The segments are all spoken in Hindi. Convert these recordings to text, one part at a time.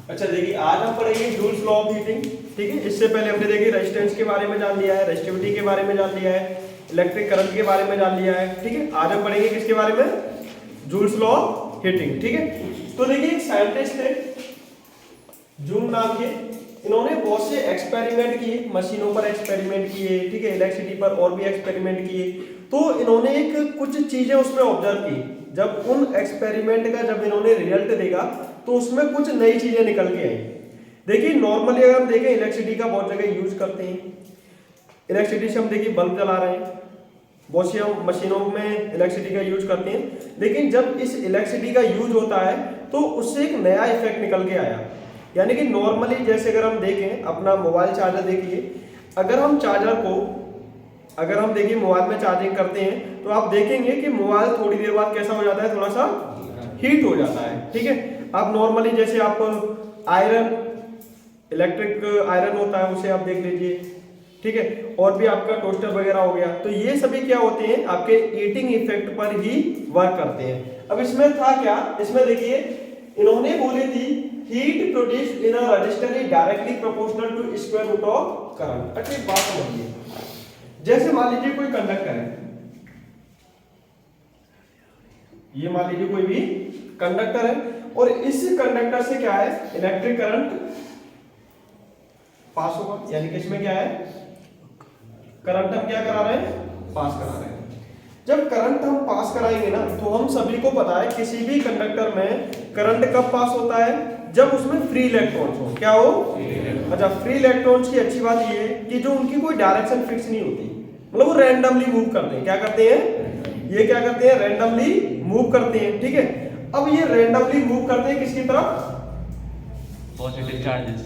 अच्छा देखिए, आज हम पढ़ेंगे जूल्स लॉ ऑफ हीटिंग। ठीक है, इससे पहले हमने देखिए रेजिस्टेंस के बारे में जान लिया है, रेजिस्टिविटी के बारे में जान लिया है, इलेक्ट्रिक करंट के बारे में जान लिया है। ठीक है, आज हम पढ़ेंगे किसके बारे में? Joules law of heating. ठीक है, तो देखिए एक साइंटिस्ट थे जूल नाम के, इन्होंने बहुत से एक्सपेरिमेंट किए, मशीनों पर एक्सपेरिमेंट किए, ठीक है, इलेक्ट्रिसिटी पर और भी एक्सपेरिमेंट किए। तो इन्होंने एक कुछ चीजें उसमें ऑब्जर्व की। जब उन एक्सपेरिमेंट का जब इन्होंने रिजल्ट देखा तो उसमें कुछ नई चीजें निकल के आई। देखिए नॉर्मली अगर हम देखें इलेक्ट्रिसिटी का बहुत जगह यूज करते हैं, इलेक्ट्रिसिटी से हम देखिए बल्ब जला रहे हैं, बहुत सी हम मशीनों में इलेक्ट्रिसिटी का यूज करते हैं। लेकिन जब इस इलेक्ट्रिसिटी का यूज होता है तो उससे एक नया इफेक्ट निकल के आया। यानी कि नॉर्मली जैसे अगर हम देखें अपना मोबाइल चार्जर देखिए, अगर हम चार्जर को अगर हम देखिए मोबाइल में चार्जिंग करते हैं तो आप देखेंगे कि मोबाइल थोड़ी देर बाद कैसा हो जाता है, थोड़ा सा हीट हो जाता है। ठीक है, आप नॉर्मली जैसे आप आयरन, इलेक्ट्रिक आयरन होता है उसे आप देख लीजिए, ठीक है, और भी आपका टोस्टर वगैरह हो गया, तो ये सभी क्या होते हैं आपके हीटिंग इफेक्ट पर ही वर्क करते हैं। अब इसमें था क्या, इसमें देखिए इन्होंने बोली थी heat produced in a resistor is directly proportional to square root of current. अच्छा एक बात समझिए, जैसे मान लीजिए कोई कंडक्टर है, ये मान लीजिए कोई भी कंडक्टर है और इस कंडक्टर से क्या है इलेक्ट्रिक करंट पास होगा। यानी कि इसमें क्या है करंट हम क्या करा रहे हैं, पास करा रहे हैं। जब करंट हम पास कराएंगे ना तो हम सभी को पता है किसी भी कंडक्टर में करंट कब पास होता है, जब उसमें फ्री इलेक्ट्रॉन्स हो। क्या हो? अच्छा, फ्री इलेक्ट्रॉन्स की अच्छी बात ये है कि जो उनकी कोई डायरेक्शन फिक्स नहीं होती, मतलब वो रैंडमली मूव करते हैं। क्या करते हैं? ये क्या करते हैं? रैंडमली मूव करते हैं। ठीक है, अब ये रैंडमली मूव करते हैं किसकी तरफ? पॉजिटिव चार्जेस,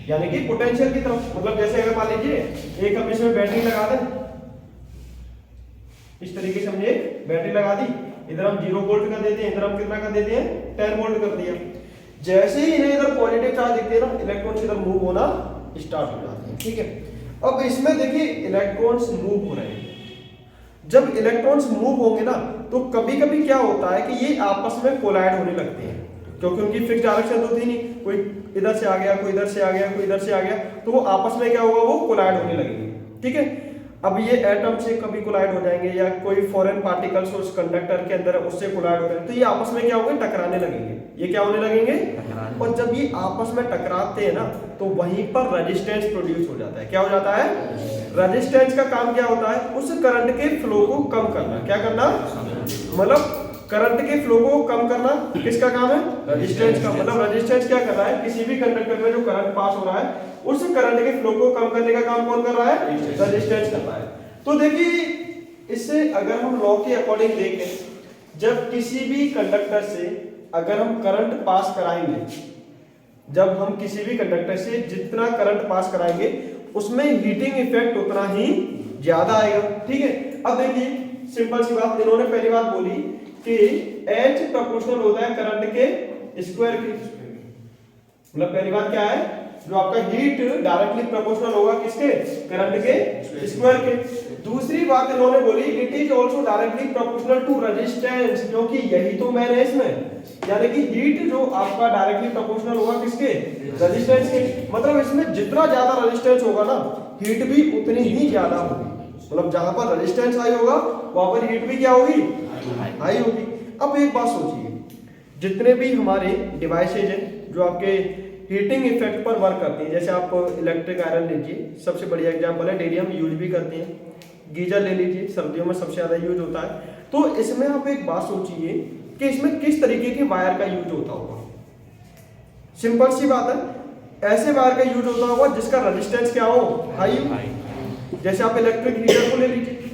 यानी कि पोटेंशियल की तरफ। मतलब जैसे अगर मान लीजिए एक हम इसमें बैटरी लगा दें, इस तरीके से हमने एक बैटरी लगा दी, इधर हम 0 वोल्ट का देते हैं, इधर हम कितना का देते हैं 10 वोल्ट कर दिया। जैसे ही इन्हें इधर पॉजिटिव चार्ज दिखते हैं ना, इलेक्ट्रॉन्स इधर मूव होना स्टार्ट हो जाते हैं। ठीक है, अब इसमें देखिए इलेक्ट्रॉन्स मूव हो रहे हैं। जब इलेक्ट्रॉन्स मूव होंगे ना तो कभी कभी क्या होता है कि ये आपस में कोलाइड होने लगते हैं, क्योंकि उनकी फिक्स डायरेक्शन तो थी नहीं, कोई इधर से आ गया, कोई इधर से आ गया, कोई इधर से आ गया, तो वो आपस में क्या होगा, वो कोलाइड होने लगेंगे। ठीक है, अब ये एटम से कभी कोलाइड हो जाएंगे या कोई फॉरेन पार्टिकल्स उस कंडक्टर के अंदर उससे कोलाइड हो रहे हैं, तो ये आपस में क्या होंगे, टकराने लगेंगे। ये क्या होने लगेंगे? और जब ये आपस में टकराते हैं ना तो वहीं पर रेजिस्टेंस प्रोड्यूस हो जाता है। क्या हो जाता है? रेजिस्टेंस का काम क्या होता है? उस करंट के फ्लो को कम करना। क्या करना? मतलब करंट के फ्लो को कम करना किसका काम है? रेजिस्टेंस का। मतलब रेजिस्टेंस क्या कर रहा है, किसी भी कंडक्टर में जो करंट पास हो रहा है उस करंट के फ्लो को कम करने का काम कौन कर रहा है? रेजिस्टेंस कर रहा है। तो देखिए इससे अगर हम लॉ के अकॉर्डिंग देखें, जब किसी भी कंडक्टर से अगर हम करंट पास कराएंगे, जब हम किसी भी कंडक्टर से जितना करंट पास कराएंगे उसमें हीटिंग इफेक्ट उतना ही ज्यादा आएगा। ठीक है, अब देखिए सिंपल सी बात, इन्होंने पहली बात बोली कि H प्रोपोर्शनल होता है करंट के स्क्वायर के। मतलब पहली बात क्या है, जो आपका हीट डायरेक्टली प्रोपोर्शनल होगा किसके? करंट के स्क्वायर के। दूसरी बात इन्होंने बोली it is also directly proportional to resistance, क्योंकि यही तो मैन है इसमें। यानी कि हीट जो आपका डायरेक्टली प्रोपोर्शनल होगा किसके? रेजिस्टेंस के। मतलब इसमें जितना ज्यादा रेजिस्टेंस होगा ना हीट भी उतनी ही ज्यादा होगी। मतलब जहां पर रेजिस्टेंस हाई होगा वहां पर हीट भी क्या होगी? हाई होगी। अब एक बात सोचिए, जितने भी हमारे डिवाइसेज हैं जो आपके हीटिंग इफेक्ट पर वर्क करती हैं, जैसे आप इलेक्ट्रिक आयरन लीजिए, सबसे बढ़िया एग्जांपल है, डेली हम यूज भी करते हैं। गीजर ले लीजिए, सर्दियों में सबसे ज्यादा यूज होता है। तो इसमें आप एक बात सोचिए कि इसमें किस तरीके के वायर का यूज होता होगा। सिंपल सी बात है, ऐसे वायर का यूज होता होगा जिसका रेजिस्टेंस क्या हो? हाई हो। जैसे आप इलेक्ट्रिक हीटर को ले लीजिए,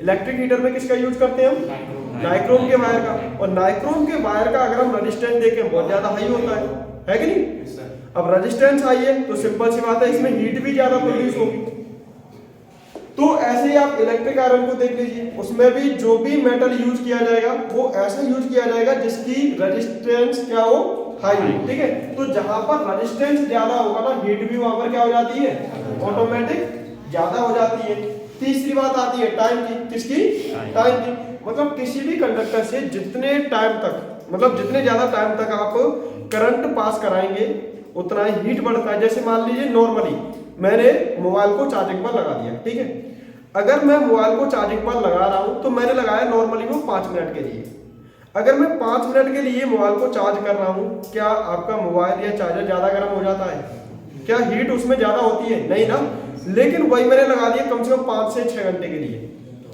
इलेक्ट्रिक हीटर में किसका यूज करते हैं हम? नाइक्रोम के वायर का। और नाइक्रोम के वायर का अगर हम रेजिस्टेंस देखें बहुत ज्यादा हाई होता है कि नहीं? अब रेजिस्टेंस हाई है तो सिंपल सी बात है इसमें हीट भी ज्यादा प्रोड्यूस होगी। तो ऐसे ही आप इलेक्ट्रिक आयरन को देख लीजिए, उसमें भी जो भी मेटल यूज किया जाएगा वो ऐसा यूज किया जाएगा जिसकी रेजिस्टेंस क्या हो? हाई। ठीक है, तो जहां पर रेजिस्टेंस ज्यादा होगा ना हीट भी वहां पर क्या हो जाती है? ऑटोमेटिक ज्यादा हो जाती है। तीसरी बात आती है टाइम की। किसकी? टाइम की। मतलब किसी भी कंडक्टर से जितने टाइम तक, मतलब जितने ज्यादा टाइम तक आप करंट पास कराएंगे उतना ही हीट बढ़ता है। जैसे मान लीजिए नॉर्मली मैंने मोबाइल को चार्जिंग पर लगा दिया, ठीक है। अगर मैं मोबाइल को चार्जिंग पर लगा रहा हूं तो मैंने लगाया नॉर्मली वो 5 मिनट के लिए। अगर मैं 5 मिनट के लिए मोबाइल को चार्ज कर रहा हूं, क्या आपका मोबाइल या चार्जर ज्यादा गर्म हो जाता है? क्या हीट उसमें ज्यादा होती है? नहीं ना। लेकिन वही मैंने लगा दिया कम से कम 5 से 6 घंटे के लिए।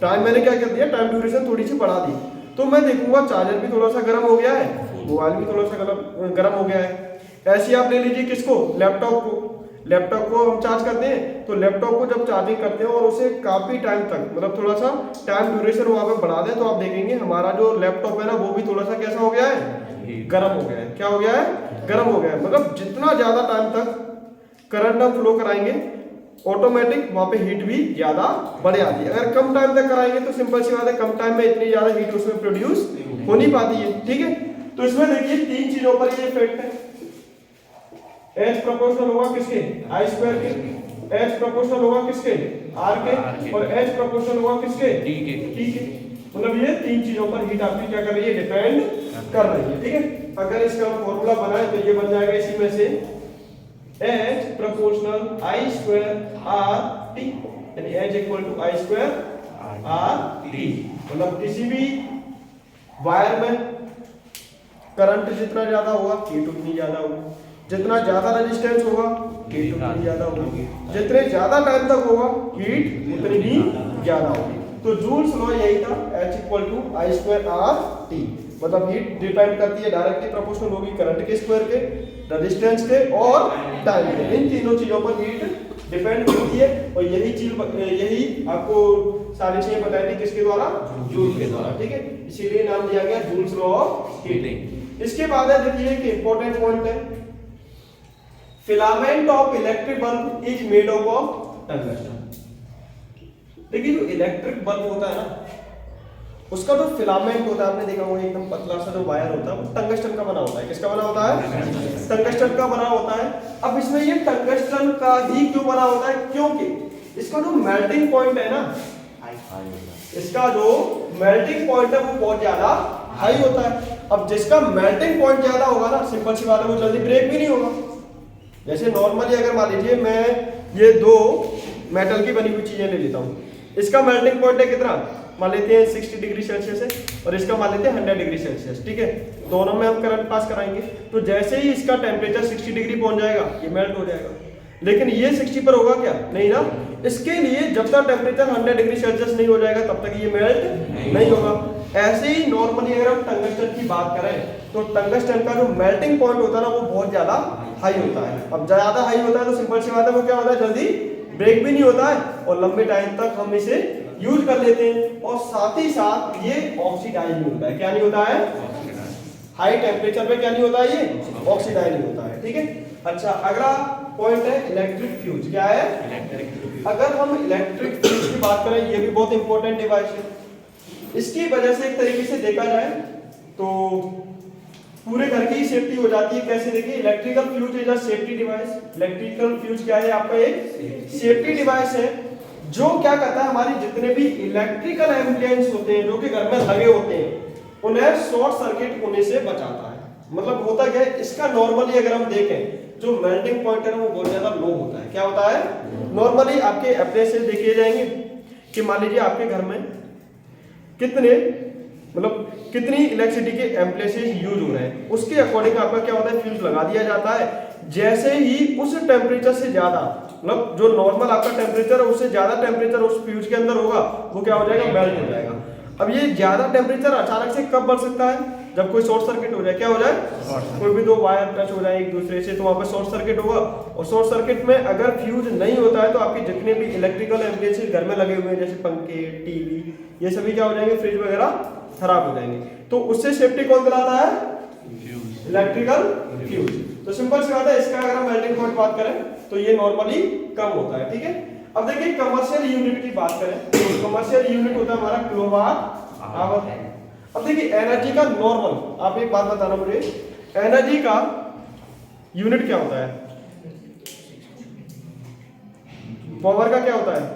टाइम मैंने क्या कर दिया, टाइम ड्यूरेशन थोड़ी सी बढ़ा दी, तो मैं देखूंगा चार्जर भी थोड़ा सा गर्म हो गया है, मोबाइल भी थोड़ा सा गर्म हो गया है। ऐसे आप ले लीजिए किसको, लैपटॉप को। लैपटॉप को हम चार्ज करते हैं तो लैपटॉप को जब चार्जिंग करते हैं और उसे काफी टाइम तक मतलब थोड़ा सा टाइम ड्यूरेशन वहां पे बढ़ा दें तो आप देखेंगे हमारा जो लैपटॉप है ना वो भी थोड़ा सा कैसा हो गया है, गर्म हो गया है। क्या हो गया है, गर्म हो गया है। मतलब जितना ज्यादा टाइम तक करंट हम फ्लो कराएंगे ऑटोमेटिक वहां पे हीट भी ज्यादा बढ़ जाती है। अगर कम टाइम तक कराएंगे तो सिंपल सी बात है कम टाइम में इतनी ज्यादा हीट उसमें प्रोड्यूस हो नहीं पाती है, ठीक है। तो इसमें देखिए 3 चीजों पर ये इफेक्ट है। H प्रोपोर्शनल होगा किसके, I स्क्वायर के, H प्रोपोर्शनल होगा किसके, R के, और H प्रोपोर्शनल होगा किसके, T के। मतलब ये 3 चीजों पर हीट आपकी क्या कर रही है, डिपेंड कर रही है, ठीक है। अगर इसका फॉर्मूला बनाए तो ये बन जाएगा इसी में से H proportional I square R T, यानी H equal to I square R T। मतलब किसी भी वायर में करंट जितना ज्यादा होगा हीट उतनी ज्यादा होगी, जितना ज्यादा रेजिस्टेंस होगा हीट उतनी ज्यादा होगी, जितने ज्यादा टाइम तक होगा हीट उतनी ही ज्यादा होगी। तो जूल्स लॉ यही था, H equal to I square R T। मतलब हीट डिपेंड करती है डायरेक्टली प्रोपोर्शनल होगी करंट के स्क्वायर के, रेजिस्टेंस के और टाइम के। इन तीनों चीजों पर हीट डिपेंड करती है। और यही आपको सारी चीजें बताई थी किसके द्वारा, जूल के द्वारा, ठीक है। इसीलिए नाम दिया गया जूल्स लॉ ऑफ हीटिंग। इसके बाद है देखिए एक इंपॉर्टेंट पॉइंट है, filament of electric bulb is made up of tungsten. देखिए जो इलेक्ट्रिक बल्ब होता है ना उसका जो फिलामेंट होता है, आपने देखा होगा एकदम पतला सा जो वायर होता है वो टंगस्टन का बना होता है। किसका बना होता है, टंगस्टन का बना होता है। अब इसमें ये टंगस्टन का ही क्यों बना होता है, क्योंकि इसका जो मेल्टिंग पॉइंट है ना, इसका जो मेल्टिंग पॉइंट है वो बहुत ज्यादा हाई होता है। अब जिसका मेल्टिंग पॉइंट ज्यादा होगा ना, सिंपल सी बात है वो जल्दी ब्रेक भी नहीं होगा। जैसे नॉर्मली अगर मान लीजिए मैं ये 2 मेटल की बनी हुई चीजें ले लेता हूँ, इसका मेल्टिंग पॉइंट है कितना, मान लेते हैं 60 डिग्री सेल्सियस है और इसका मान लेते हैं 100 डिग्री सेल्सियस, ठीक है। दोनों में हम करंट पास कराएंगे तो जैसे ही इसका टेम्परेचर 60 डिग्री पहुंच जाएगा ये मेल्ट हो जाएगा। लेकिन ये 60 पर होगा क्या, नहीं ना। इसके लिए जब तक टेम्परेचर 100 डिग्री सेल्सियस नहीं हो जाएगा तब तक ये मेल्ट नहीं होगा। ऐसे ही नॉर्मली अगर हम टंगस्टन की बात करें तो टंगस्टन का जो मेल्टिंग पॉइंट होता है ना वो बहुत ज्यादा हाई होता है। अब ज्यादा हाई होता है तो सिंपल सी बात है वो क्या होता है, जल्दी ब्रेक भी नहीं होता है और लंबे टाइम तक हम इसे यूज कर लेते हैं। और साथ ही साथ ये ऑक्सीडाइज नहीं होता है। क्या नहीं होता है, हाई टेम्परेचर पे क्या नहीं होता है, ये ऑक्सीडाइज नहीं होता है, ठीक है। अच्छा अगला पॉइंट है इलेक्ट्रिक फ्यूज। क्या है, इलेक्ट्रिक फ्यूज। अगर हम इलेक्ट्रिक फ्यूज की बात करें ये भी बहुत इंपॉर्टेंट डिवाइस है। इसकी वजह से एक तरीके से देखा जाए तो पूरे घर की सेफ्टी हो जाती है। कैसे, देखिए electrical fuse is a safety device. Electrical fuse क्या है, आपका एक सेफ्टी डिवाइस है जो क्या करता है, हमारी जितने भी इलेक्ट्रिकल एप्लायंस होते हैं जो कि घर में लगे होते हैं उन्हें शॉर्ट सर्किट होने से बचाता है। मतलब होता क्या है, इसका नॉर्मली अगर हम देखें जो मेल्टिंग पॉइंट है ना वो बहुत ज्यादा लो होता है। क्या होता है, नॉर्मली आपके अप्लायंसेस देखे जाएंगे कि मान लीजिए आपके घर में कितनी इलेक्ट्रिसिटी के एप्लायंसेस यूज हो रहे हैं, उसके अकॉर्डिंग आपका क्या होता है, फ्यूज लगा दिया जाता है। जैसे ही उस टेम्परेचर से ज्यादा, मतलब जो नॉर्मल आपका टेम्परेचर है उससे ज्यादा टेम्परेचर उस फ्यूज के अंदर होगा वो क्या हो जाएगा, मेल्ट हो जाएगा। अब ये ज्यादा टेम्परेचर अचानक से कब बढ़ सकता है, जब कोई शॉर्ट सर्किट हो जाए। क्या हो जाए, कोई भी 2 वायर टच हो जाए एक दूसरे से तो वहां पर शॉर्ट सर्किट होगा। और शॉर्ट सर्किट में अगर फ्यूज नहीं होता है तो आपके जितने भी इलेक्ट्रिकल एप्लायंसेस घर में लगे हुए हैं जैसे पंखे, टीवी, ये सभी क्या हो जाएंगे, फ्रिज वगैरह खराब हो जाएंगे। तो उससे सेफ्टी कौन दिलाता है, इलेक्ट्रिकल फ्यूज। तो सिंपल सी बात है, इसका अगर हम मेल्टिंग पॉइंट बात करें तो ये नॉर्मली कम होता है, ठीक है। अब देखिए कमर्शियल यूनिट की बात करें तो कमर्शियल यूनिट होता है हमारा किलोवाट आवर। अब देखिए एनर्जी का नॉर्मल, आप एक बात बताना मुझे, एनर्जी का यूनिट क्या होता है, पावर का क्या होता है,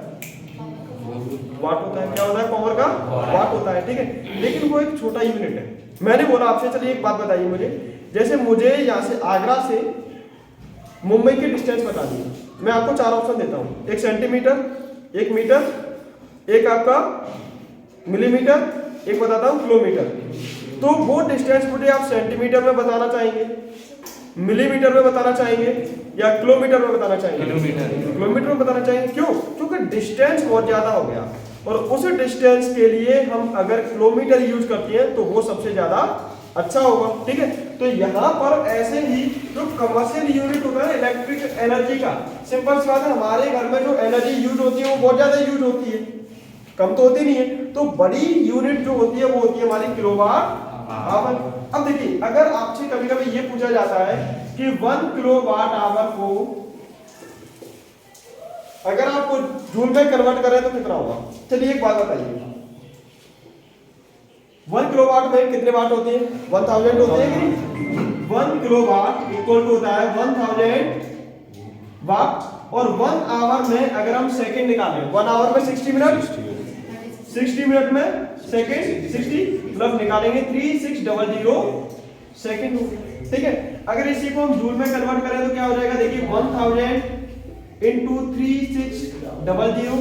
वाट होता है। क्या होता है, पावर का वाट होता है, ठीक है। लेकिन वो एक छोटा यूनिट है। मैंने बोला आपसे, चलिए एक बात बताइए मुझे, जैसे मुझे यहाँ से आगरा से मुंबई की डिस्टेंस बतानी है, मैं आपको 4 ऑप्शन देता हूँ, 1 सेंटीमीटर, 1 मीटर, एक आपका मिलीमीटर, एक बताता हूँ किलोमीटर। तो वो डिस्टेंस मुझे आप सेंटीमीटर में बताना चाहेंगे, मिलीमीटर में बताना चाहेंगे या किलोमीटर में बताना चाहेंगे? किलोमीटर में बताना चाहेंगे। क्यों? क्योंकि डिस्टेंस बहुत ज्यादा हो गया और उस डिस्टेंस के लिए हम अगर किलोमीटर यूज करते हैं तो वो सबसे ज्यादा अच्छा होगा। ठीक है, तो यहाँ पर ऐसे ही जो कमर्शियल यूनिट होता है इलेक्ट्रिक एनर्जी का, सिंपल सी बात है, हमारे घर में जो एनर्जी यूज होती है वो बहुत ज्यादा यूज होती है, कम तो होती नहीं है। तो बड़ी यूनिट जो होती है वो होती है हमारी किलोवाट आवर। अब देखिए, अगर आपसे कभी कभी ये पूछा जाता है कि 1 किलोवाट आवर को अगर आपको जूल में कन्वर्ट करें तो कितना होगा? चलिए एक बात बताइए, 1 किलोवाट में कितने वाट होते हैं? 1000 होते हैं। 1 किलोवाट इक्वल टू होता है 1000 वाट। और 1 आवर में अगर हम सेकंड निकालें, 1 आवर में 60 मिनट, 60 मिनट में सेकंड 60 मतलब निकालेंगे 3600 सेकंड। ठीक है, अगर इसी को हम जूल में कन्वर्ट करें तो क्या हो जाएगा? देखिए 1000 into 3600,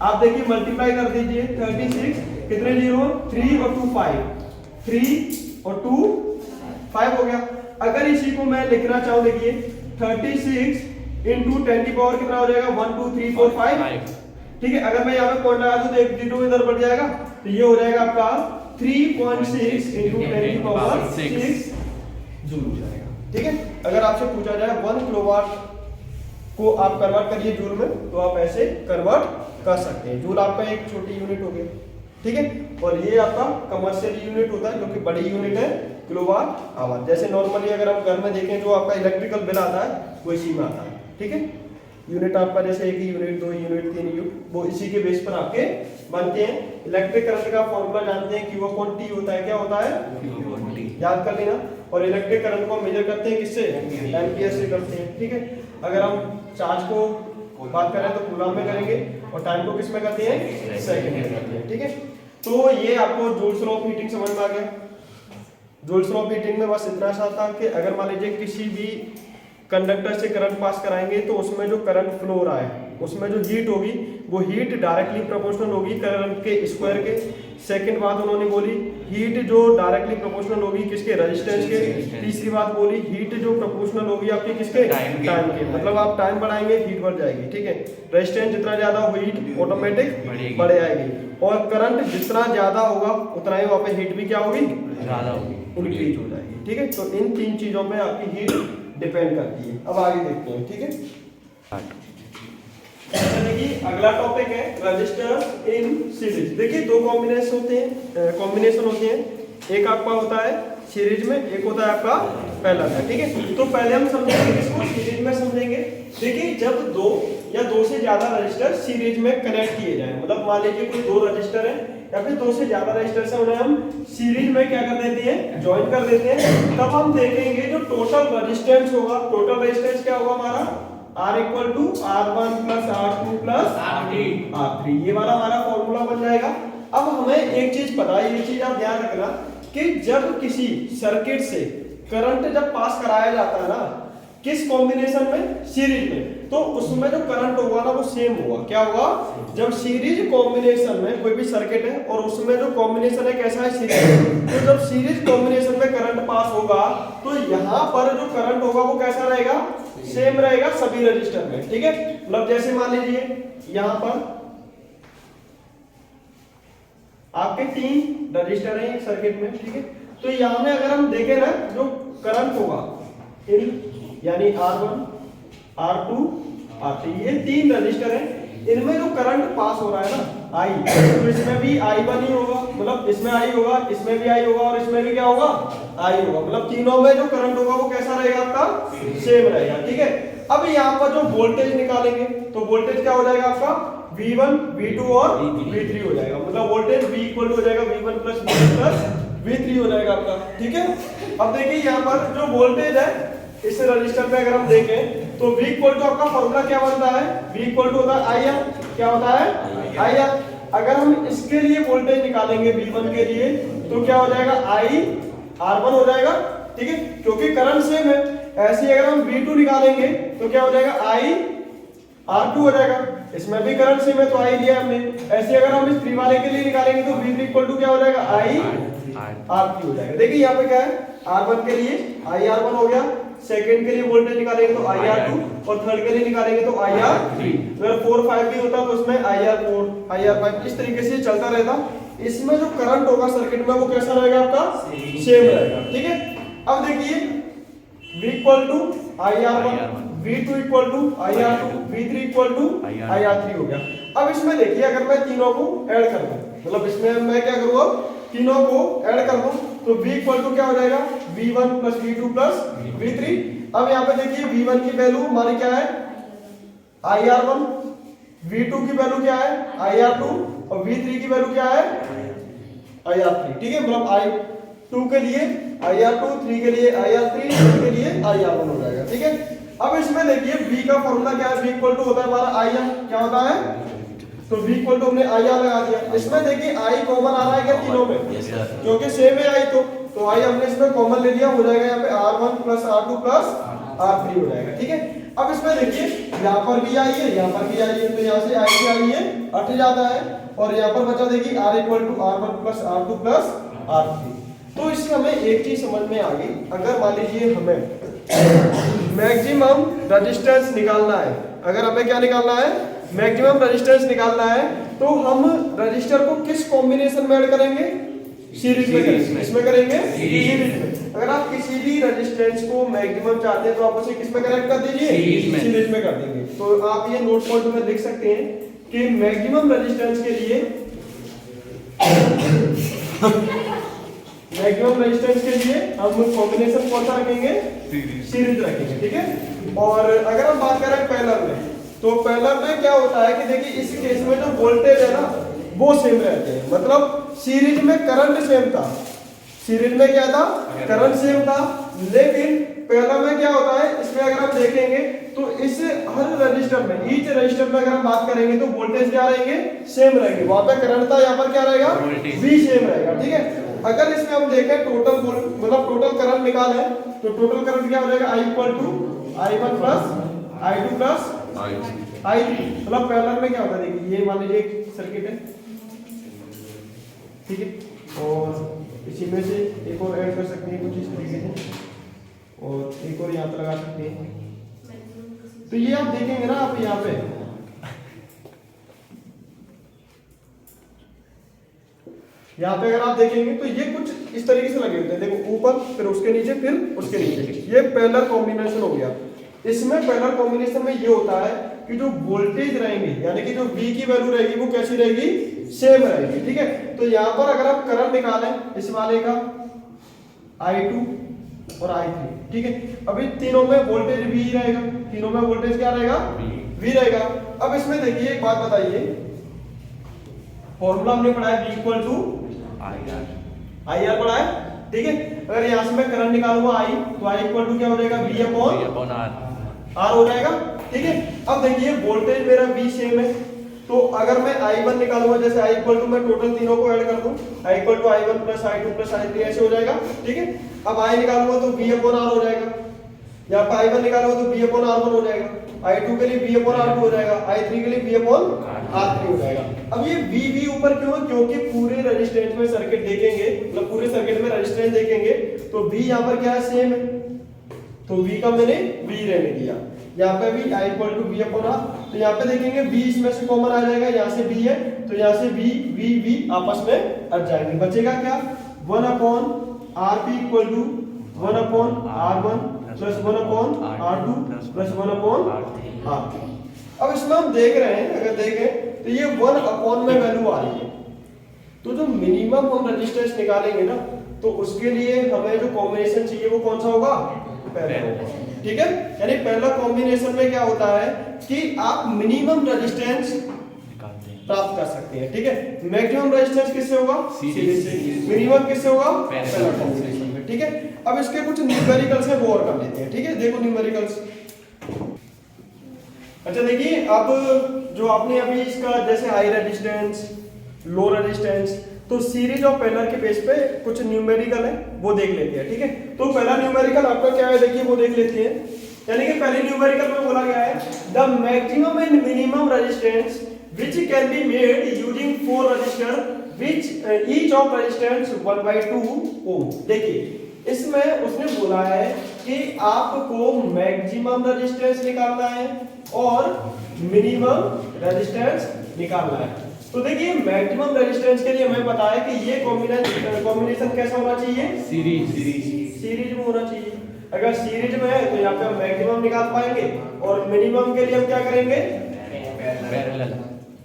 आप देखिए मल्टीप्लाई कर दीजिए, 36 कितने जीरो? 3 और 2 5, 3 और 2 5 हो गया। अगर इसी को मैं लिखना चाहूँ, देखिए 36 into 10 की पावर कितना हो जाएगा? 1 2 3 4 5। ठीक है, अगर मैं यहाँ पे पॉइंट लगा दूं तो एक जीरो इधर बढ़ जाएगा, तो ये हो जाएगा आपका 3.6 into 10 की पावर 6 जूल हो जाएगा। ठीक है, अगर आपसे पूछा जाए 1 किलोवाट को आप कन्वर्ट करिए जूल में, तो आप ऐसे कन्वर्ट कर सकते हैं। जूल आपका एक छोटी यूनिट हो गई। ठीक है, और ये आपका कमर्शियल यूनिट होता है जो कि बड़ी यूनिट है किलोवाट आवर। जैसे नॉर्मली अगर हम घर में देखें जो आपका इलेक्ट्रिकल बिल आता है वो इसी में आता है। ठीक है, यूनिट आपका जैसे 1 यूनिट, 2 यूनिट, 3 यूनिट, वो इसी के बेस पर आपके बनते हैं। इलेक्ट्रिक करंट का फॉर्मूला जानते हैं, Q अपॉन T होता है। क्या होता है? याद कर लेना। और इलेक्ट्रिक करंट को मेजर करते हैं किससे? एम्पियर से करते हैं। ठीक है, अगर हम चार्ज को बात करें तो कूलम में करेंगे और टाइम को किस में करते हैं? सेकंड में करते हैं। ठीक है, तो ये आपको जूल्स लॉ ऑफ हीटिंग समझ में आ गया। जूल्स लॉ ऑफ हीटिंग में बस इतना सा था कि अगर मान लीजिए किसी भी कंडक्टर से करंट पास कराएंगे तो उसमें जो करंट फ्लो हो रहा है उसमें जो हीट होगी वो हीट डायरेक्टली प्रोपोर्शनल होगी करंट के स्क्वायर के। सेकंड बात उन्होंने बोली हीट जो डायरेक्टली प्रोपोर्शनल होगी किसके? रेजिस्टेंस के। तीसरी बात बोली हीट जो प्रोपोर्शनल होगी आपके किसके? टाइम के। मतलब आप टाइम बढ़ाएंगे हीट बढ़ जाएगी। ठीक है, रेजिस्टेंस जितना ज्यादा हो हीट ऑटोमेटिक बढ़ जाएगी और करंट जितना ज्यादा होगा उतना ही वहाँ पे हीट भी क्या होगी? ज्यादा होगी, इंक्रीज हो जाएगी। ठीक है, तो इन 3 चीजों में आपकी हीट डिपेंड करती है। अब आगे देखते हैं। ठीक है, देखिए अगला टॉपिक है रजिस्टर्स इन सीरीज। देखिए 2 कॉम्बिनेशन होते हैं, एक आपका होता है सीरीज में, एक होता है आपका पैरेलल में। ठीक है, तो पहले हम समझेंगे किसको? सीरीज में समझेंगे। देखिए जब 2 या 2 से ज्यादा रजिस्टर सीरीज में कनेक्ट किए जाए, मतलब मान लीजिए कोई 2 रजिस्टर है या फिर 2 से ज्यादा रजिस्टर है, उन्हें हम सीरीज में क्या कर देते हैं? ज्वाइन कर देते हैं। तब हम देखेंगे जो टोटल रेजिस्टेंस होगा, टोटल रेजिस्टेंस क्या होगा हमारा? R equal to R1 plus R2 plus R3। ये वाला हमारा फॉर्मूला बन जाएगा। अब हमें एक चीज पता है, ये चीज आप ध्यान रखना कि जब किसी सर्किट से करंट जब पास कराया जाता है ना, किस कॉम्बिनेशन में? सीरीज में, तो उसमें जो करंट होगा ना वो सेम होगा। क्या होगा? जब सीरीज कॉम्बिनेशन में कोई भी सर्किट है और उसमें जो कॉम्बिनेशन है कैसा है? सीरीज। तो जब सीरीज कॉम्बिनेशन में करंट पास होगा तो यहाँ पर जो करंट होगा वो कैसा रहेगा? सेम रहेगा सभी रजिस्टर में। ठीक है, मतलब जैसे मान लीजिए यहाँ पर आपके 3 रजिस्टर हैं एक सर्किट में। ठीक है, तो यहाँ में अगर हम देखें ना जो करंट होगा यानी R1, R2, R3, ये 3 रजिस्टर हैं, इनमें जो करंट पास हो रहा है ना I, तो इसमें भी I1 ही होगा, मतलब इसमें I होगा, इसमें भी I होगा और इसमें भी क्या होगा? I होगा। मतलब तीनों में जो करंट होगा वो कैसा रहेगा? आपका सेम रहेगा। ठीक है, अब यहाँ पर जो वोल्टेज निकालेंगे तो वोल्टेज क्या हो जाएगा आपका? V1, V2 और V3 हो जाएगा। मतलब वोल्टेज V इक्वल हो जाएगा V1 plus V2 plus V3 हो जाएगा आपका। ठीक है, अब देखिए यहाँ पर जो वोल्टेज है इस रजिस्टर पे अगर हम देखें तो V इक्वल टू आपका फॉर्मूला क्या बनता है? V इक्वल टू होता है IR। क्या होता है? IR। अगर हम इसके लिए वोल्टेज निकालेंगे V1 के लिए तो क्या हो जाएगा? I R1 हो जाएगा ठीक है, क्योंकि करंट सेम है। ऐसे ही अगर हम V2 निकालेंगे तो क्या हो जाएगा, I R2 हो जाएगा। इसमें भी करंट सेम है तो I लिया हमने। ऐसे अगर हम इस 3 वाले के लिए निकालेंगे तो V3 इक्वल टू क्या हो जाएगा, I R3 हो जाएगा। देखिए यहाँ पे क्या है, R1 के लिए I R1 हो गया, सेकंड के लिए वोल्टेज निकालेंगे तो I R2 और थर्ड के लिए निकालेंगे तो I R3। अगर 4 5 भी होता तो उसमें I R4 I R5 इस तरीके से चलता रहता। इसमें जो करंट होगा सर्किट में वो कैसा रहेगा, आपका सेम रहेगा। ठीक है, अब देखिए V equal to I R1, V2 equal to I R2, V3 equal to I R3 हो गया। अब इसमें देखिए अगर मैं तीनों को ऐड कर दूं, मतलब इसमें मैं क्या करूंगा, तीनों को ऐड कर दूं तो V इक्वल टू क्या हो जाएगा, V1 plus V2 plus V3। अब यहाँ पे देखिए V1 की वैल्यू हमारी क्या है, I R1, V2 की वैल्यू क्या है, I R2 और V3 की वैल्यू क्या है, I R3। ठीक है, मतलब I2 के लिए I R2, 3 के लिए I R3, 4 के लिए I R1 हो जाएगा। ठीक है, अब इसमें देखिए V का फॉर्मूला क्या है, V इक्वल टू होता है हमारा I R, क्या होता है, तो V इक्वल टू हमने I R लगा दिया। इसमें देखिए I कॉमन आ रहा है क्या तीनों में, क्योंकि सेम है I तो I हमने इसमें कॉमन ले लिया, हो जाएगा यहाँ पे R1 plus R2 plus R3 हो जाएगा। ठीक है, अब इसमें देखिए यहाँ पर भी I है, यहाँ पर भी I है, तो यहाँ से I से I है हट जाता है और यहाँ पर बचा देखिए R equal to R1 plus R2 plus R3। तो इससे हमें एक चीज समझ में आ गई, अगर मान लीजिए हमें मैक्सिमम रेजिस्टेंस निकालना है, अगर हमें क्या निकालना है, मैक्सिमम रेजिस्टेंस निकालना है, तो हम रजिस्टर को किस कॉम्बिनेशन में ऐड करेंगे, सीरीज में करेंगे। इसमें करेंगे सीरीज में। अगर आप किसी भी रेजिस्टेंस को मैक्सिमम चाहते हैं तो आप उसे किस में कनेक्ट कर दीजिए, सीरीज में कर देंगे। तो आप ये नोट पॉइंट में लिख सकते हैं कि मैक्सिमम रेजिस्टेंस के लिए मैक्सिमम रेजिस्टेंस के लिए हम कॉम्बिनेशन कौन सा रखेंगे, सीरीज रखेंगे। ठीक है, और अगर हम बात करें पैरेलल में, तो पैरेलल में क्या होता है कि देखिए इस केस में जो वोल्टेज है ना वो सेम रहते हैं, मतलब सीरीज में करंट सेम था, सीरीज में क्या था, करंट सेम था, लेकिन पैरेलल में क्या होता है, इसमें अगर हम देखेंगे तो इस हर रजिस्टर में, ईच रजिस्टर में अगर हम बात करेंगे तो वोल्टेज क्या रहेंगे, सेम रहेंगे। वहां पे करंट था, यहाँ पर क्या रहेगा, V सेम रहेगा। ठीक है, अगर इसमें हम देखें टोटल मतलब टोटल करंट निकाले तो टोटल करंट क्या हो जाएगा, I equal to I1 plus I2 plus I3। मतलब पैरेलल में क्या होता है, देखिए ये मान लीजिए एक सर्किट है, ठीक है, और इसी में से एक और ऐड कर सकते हैं कुछ इस तरीके से, और एक और यहाँ पर लगा सकते हैं। तो ये आप देखेंगे ना, आप यहाँ पे अगर आप देखेंगे तो ये कुछ इस तरीके से लगे होते हैं, देखो ऊपर फिर उसके नीचे फिर उसके नीचे, ये पैरेलल कॉम्बिनेशन हो गया। इसमें पैरेलल कॉम्बिनेशन में ये होता है कि जो वोल्टेज रहेंगे, यानी कि जो V की वैल्यू रहेगी वो कैसी रहेगी, सेम रहेगी। ठीक है, तो यहाँ पर अगर आप करंट निकालें इस वाले का I2 और I3, ठीक है, अभी तीनों में वोल्टेज V रहेगा, तीनों में वोल्टेज क्या रहेगा, V रहेगा। अब इसमें देखिए एक बात बताइए, फॉर्मूला हमने पढ़ा है V equal to I R पढ़ा है। ठीक है, अगर यहाँ से मैं करंट निकालूंगा I, तो I इक्वल टू क्या हो जाएगा, V अपॉन R हो जाएगा। ठीक है, अब देखिए वोल्टेज मेरा V सेम है, तो अगर मैं I1 निकालूंगा, जैसे I इक्वल टू मैं टोटल तीनों को ऐड कर दूं, I equal to I1 plus I2 plus I3 ऐसे हो जाएगा। ठीक है, अब I निकालूंगा तो V अपॉन R हो जाएगा, यहाँ पे I1 निकालूंगा तो V अपॉन R1 हो जाएगा, I2 के लिए V अपॉन R2 हो जाएगा, I3 के लिए V अपॉन R3 हो जाएगा। अब ये V ऊपर क्यों है, क्योंकि पूरे रेजिस्टेंस में सर्किट देखेंगे, मतलब पूरे सर्किट में रेजिस्टेंस देखेंगे तो V यहाँ पर क्या है, सेम है, तो V का मैंने V रहने दिया, यहाँ पे भी I equal to V upon R। तो यहाँ पे देखेंगे V इसमें से कॉमन आ जाएगा, यहाँ से V है तो यहाँ से V आपस में हट जाएंगे, बचेगा क्या, 1 upon RP equal to 1 upon R1 plus 1 upon R2 plus 1 upon R3। अब इसमें हम देख रहे हैं, अगर देखें तो ये 1 अपॉन में वैल्यू आ रही है, तो जो मिनिमम हम रेजिस्टेंस निकालेंगे ना तो उसके लिए हमें जो कॉम्बिनेशन चाहिए वो कौन सा होगा, पैरेलल होगा। ठीक है, यानी पैरेलल कॉम्बिनेशन में क्या होता है कि आप मिनिमम रेजिस्टेंस प्राप्त कर सकते हैं। ठीक है, मैक्सिमम रेजिस्टेंस किससे होगा, सीरीज से, मिनिमम किससे होगा, पैरेलल कॉम्बिनेशन में। ठीक है, अब इसके कुछ न्यूमेरिकल्स है वो और कर लेते हैं। ठीक है, देखो न्यूमेरिकल्स। अच्छा देखिए, अब जो आपने अभी इसका जैसे हाई रेजिस्टेंस, लो रेजिस्टेंस, तो सीरीज ऑफ पेलर के बेस पे कुछ न्यूमेरिकल है वो देख लेते हैं, ठीक है। तो पहला न्यूमेरिकल आपका क्या है देखिए वो देख लेते हैं। यानी कि पहले न्यूमेरिकल में बोला गया है the maximum and minimum resistance which can be made using 4 register which each of resistance 1/2 ओम। देखिए इसमें उसने बोला है कि आपको मैक्सिमम रेजिस्टेंस निकालना है और मिनिमम रेजिस्टेंस निकालना है। तो देखिए मैक्सिमम रेजिस्टेंस के लिए हमें पता है कि ये कॉम्बिनेशन कैसा होना चाहिए, सीरीज में होना चाहिए। अगर सीरीज में है तो यहाँ पे हम मैक्सिमम निकाल पाएंगे और मिनिमम के लिए हम क्या करेंगे,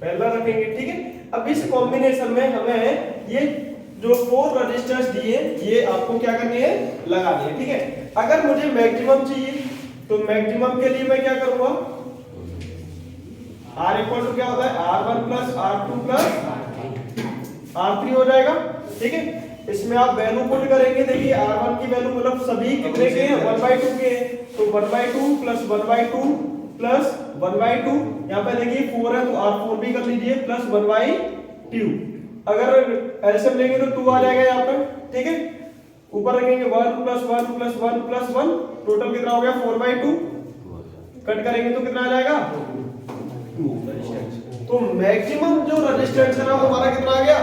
पैरेलल रखेंगे, ठीक है। अब इस कॉम्बिनेशन में हमें ये जो 4 रजिस्टर्स दिए ये आपको क्या करनी है, लगानी है, ठीक है। अगर मुझे मैक्सिमम चाहिए तो मैक्सिमम के लिए मैं क्या करूंगा, R इक्वल टू क्या होता है R1 plus R2 plus R3 हो जाएगा, ठीक है। इसमें आप वैल्यू पुट करेंगे, देखिए R1 की वैल्यू मतलब सभी कितने के हैं 1/2 के हैं, तो 1/2 प्लस 1/2 प्लस 1/2, यहाँ पे देखिए 4 है तो R4 भी कर लीजिए प्लस 1/2। अगर एलसीएम लेंगे तो 2 आ जाएगा यहाँ पे, ठीक है। ऊपर रखेंगे 1 प्लस 1 प्लस 1 प्लस 1, टोटल कितना हो गया 4/2, कट करेंगे तो कितना आ जाएगा 2 रेजिस्टेंस। तो मैक्सिमम जो रेजिस्टेंस है ना वो हमारा कितना आ गया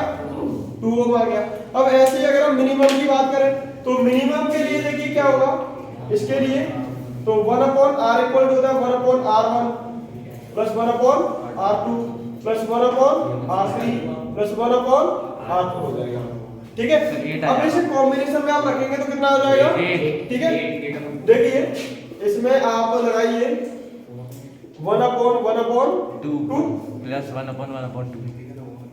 2 ओम आ गया। अब ऐसे ही अगर हम मिनिमम की बात करें तो मिनिमम के लिए देखिए क्या होगा, इसके लिए तो 1/r इक्वल टू होता है 1/r1 plus 1/r2 plus 1/r3 plus 1/r4 हो जाएगा, ठीक है। अब इस कॉम्बिनेशन में आप रखेंगे तो कितना हो जाएगा, ठीक है। देखिए इसमें आप लगाइए 1/1/2 प्लस 1/1/2,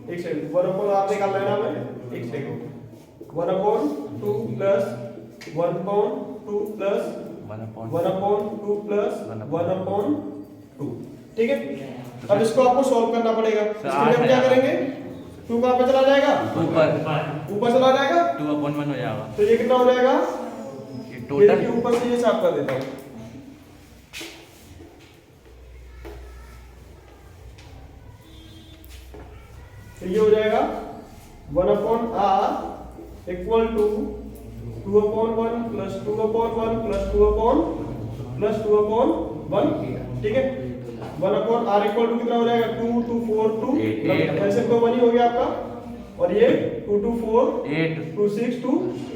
एक सेकंड 1/r निकाल लेना हमें, एक सेकंड 1/2 प्लस 1/2 प्लस 1/2 प्लस 1/2, ठीक है। अब इसको आपको सॉल्व करना पड़ेगा। इसके लिए हम क्या करेंगे, 2 कहां पे चला जाएगा, ऊपर चला जाएगा, 2/1 हो जाएगा। तो ये कितना हो जाएगा, ये टोटल ऊपर से ये साफ कर देता हूं, तो ये हो जाएगा 1/r equal to 2/1 plus 2/1 plus 2/1, ठीक है। 1/r इक्वल टू कितना हो जाएगा 2 2 4 2, ऐसे तो 1 ही हो गया आपका, और ये 2 2 4 8 2 6 2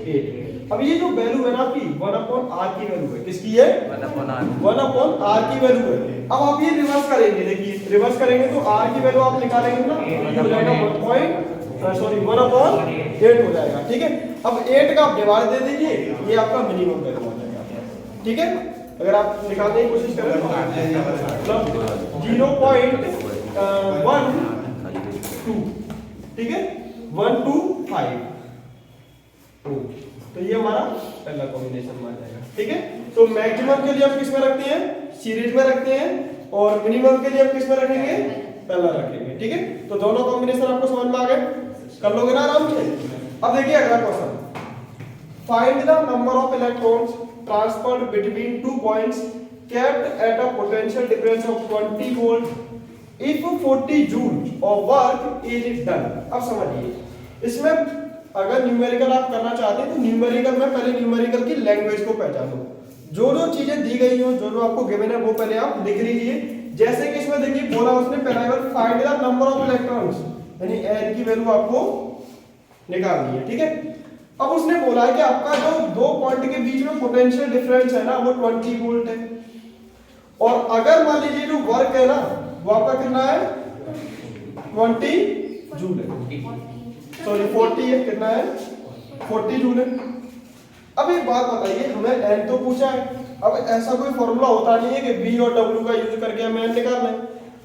8। अब ये जो वैल्यू है ना आपकी 1/r की वैल्यू है, किसकी है 1/r की वैल्यू है। अब आप ये रिवर्स करेंगे, देखिए रिवर्स करेंगे तो r की वैल्यू आप निकालेंगे ना, ये हो जाएगा 1/8 हो जाएगा, ठीक है। अब 8 का आप डिवाइड दे दीजिए, ये आपका मिनिमम वैल्यू आ जाएगा, ठीक है। अगर आप निकालने की कोशिश करें तो मतलब 0.12, ठीक है 125, तो ये हमारा पहला कॉम्बिनेशन आ जाएगा, ठीक है। तो मैक्सिमम के लिए हम किस में रखते हैं, सीरीज में रखते हैं, और मिनिमम के लिए हम किस में रखेंगे, पहला रखेंगे, ठीक है। तो दोनों कॉम्बिनेशन आपको समझ में आ गए, कर लोगे ना आराम से। अब देखिए अगला question, find the number of electrons transferred between 2 points kept at a potential difference of 20 volt if 40 joule of work is done। अब समझिए, इसमें अगर न्यूमेरिकल आप करना चाहते हैं तो न्यूमेरिकल में पहले न्यूमेरिकल की लैंग्वेज को पहचानो, जो चीजें दी गई हो, जो आपको गिवन है वो पहले आप लिख लीजिए। जैसे कि इसमें देखिए बोला उसने पहला find the number of electrons, यानी n की वैल्यू आपको निकालनी है, ठीक है। अब उसने बोला है कि आपका जो 2 पॉइंट के बीच में पोटेंशियल डिफरेंस है ना वो 20 वोल्ट है, और अगर मान लीजिए जो वर्क है ना वो आपका कितना है 20 जूल है, सॉरी 40 है, कितना है 40 जूल है। अब एक बात बताइए, हमें n तो पूछा है, अब ऐसा कोई फॉर्मूला होता नहीं है कि v और w का यूज करके हमें n निकालना है।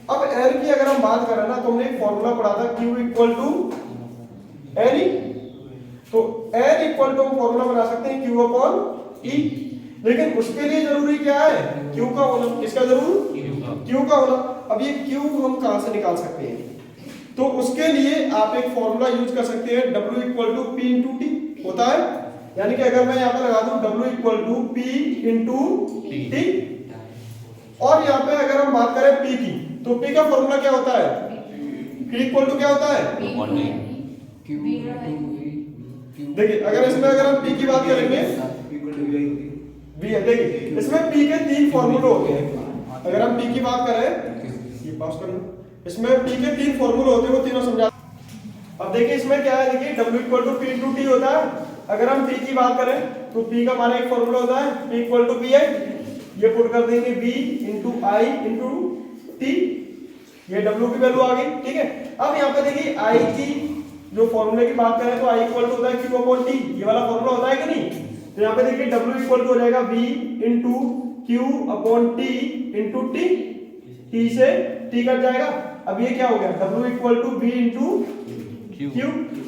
अब n की अगर हम बात करें ना तो हमने एक फॉर्मूला पढ़ा था q इक्वल टू n, तो n इक्वल टू हम फॉर्मूला बना सकते हैं q अपॉन e, लेकिन उसके लिए जरूरी क्या है q का होना, किसका जरूर q का होना। अब ये q हम कहां से निकाल सकते हैं, तो उसके लिए आप एक फॉर्मूला यूज कर सकते हैं w equal to p into T होता है, यानी कि अगर मैं यहाँ पे लगा दूं w equal to p into T, और यहाँ पे अगर हम बात करें p की तो p का फॉर्मूला क्या होता है, p इक्वल टू क्या होता है देखिए अगर इसमें अगर हम P की बात करेंगे, V है, देखिए इसमें P के 3 फॉर्मूले होते हैं। अगर हम P की बात करें, ये पास कर लो, इसमें P के 3 फॉर्मूले होते हैं, वो तीनों समझा। अब देखिए इसमें क्या है, देखिए W equal to P into T होता है। अगर हम P की बात करें तो P का हमारा एक फॉर्मूला होता है P इक्वल टू P है, ये पुट कर देंगे V into I into T, ये W की वैल्यू आ गई, ठीक है। अब यहाँ पे देखिए I की जो फॉर्मूले की बात करें तो I इक्वल टू होता है Q अपॉन T, ये वाला फॉर्मूला होता है कि नहीं। तो यहाँ पे देखिए W इक्वल टू हो जाएगा V into Q upon T into T, T से T कट जाएगा। अब ये क्या हो गया, W equal to V into Q।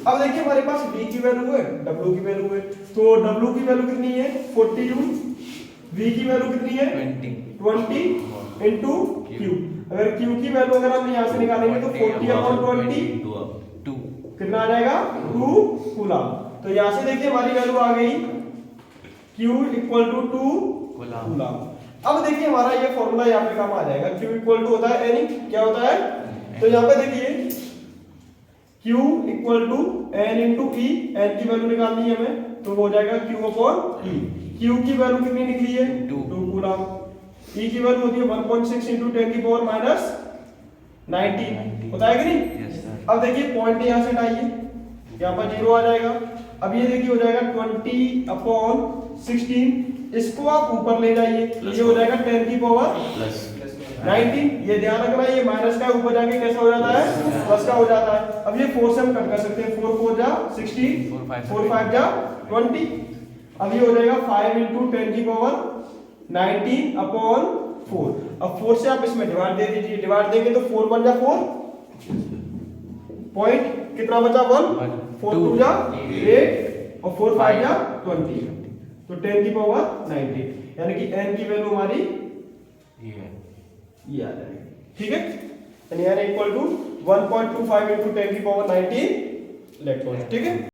अब देखिए हमारे पास V की वैल्यू है, W की वैल्यू है, तो W की वैल्यू कितनी है 42, V की वैल्यू कितनी है 20 इंटू Q। अगर Q की वैल्यू अगर हम यहाँ से निकालेंगे तो 40 अपॉन 20 2 कितना आ जाएगा 2 कूलम। तो यहाँ से देखिए हमारी वैल्यू आ गई Q इक्वल टू 2 कूलम। अब देखिए हमारा ये फॉर्मूला यहाँ पे काम आ जाएगा, Q इक्वल टू होता है N, क्या होता है, तो यहाँ पे देखिए Q equal to N into E, N की वैल्यू निकालनी है हमें, तो वो हो जाएगा Q अपॉन E। Q की वैल्यू कितनी निकली है 2 कूलम। E की वैल्यू होती है 1.6 इंटू 10 की पावर माइनस 19, होता है कि नहीं। Yes, sir. अब देखिए पॉइंट यहाँ से हटाइए, यहाँ पर 0 आ जाएगा। अब ये देखिए हो जाएगा 20 अपॉन 16, इसको आप ऊपर ले जाइए, ये हो जाएगा 10 की पावर 19। ये ध्यान रखना, ये माइनस का ऊपर जाके कैसा हो जाता है, प्लस का हो जाता है। अब ये 4 से हम कट कर सकते हैं, 4 4 जा 16, 4 5 जा 20। अब ये हो जाएगा 5 इंटू 10 की पावर 19 अपॉन 4। अब 4 से आप इसमें डिवाइड दे दीजिए, डिवाइड देंगे तो 4 1 जा 4, पॉइंट कितना बचा 1, 4 2 जा 8 और 4 5 जा 20, तो 10 की पावर 19, यानी कि n की वैल्यू हमारी ये आ जाएगी, ठीक है। यानी n इक्वल टू 1.25 इंटू 10 की पावर 19 इलेक्ट्रॉन, ठीक है।